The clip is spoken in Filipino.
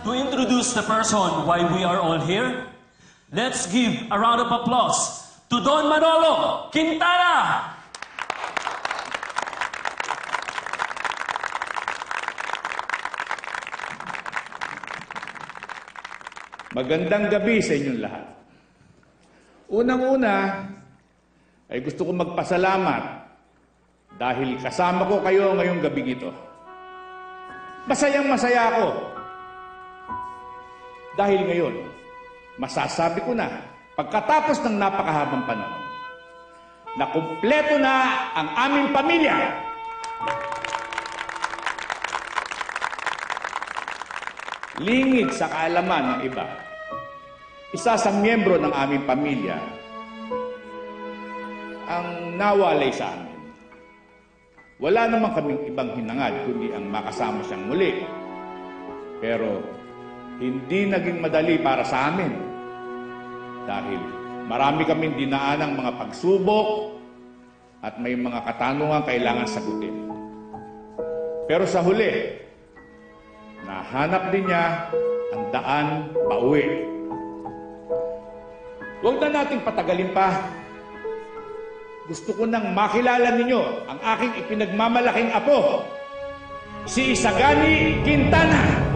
to introduce the person why we are all here, let's give a round of applause to Don Manolo Quintana! Magandang gabi sa inyong lahat. Unang-una, ay gusto ko magpasalamat dahil kasama ko kayo ngayong gabing ito. Masayang-masaya ako dahil ngayon, masasabi ko na, pagkatapos ng napakahabang panahon, na kumpleto na ang aming pamilya. Lingid sa kaalaman ng iba, isa sa miyembro ng aming pamilya ang nawalay sa amin. Wala naman kaming ibang hinangad kundi ang makasama siyang muli. Pero hindi naging madali para sa amin dahil marami kaming dinaanang mga pagsubok at may mga katanungan kailangan sagutin. Pero sa huli, nahanap din niya ang daan pauwi. Huwag na nating patagalin pa. Gusto ko nang makilala ninyo ang aking ipinagmamalaking apo, si Isagani Quintana.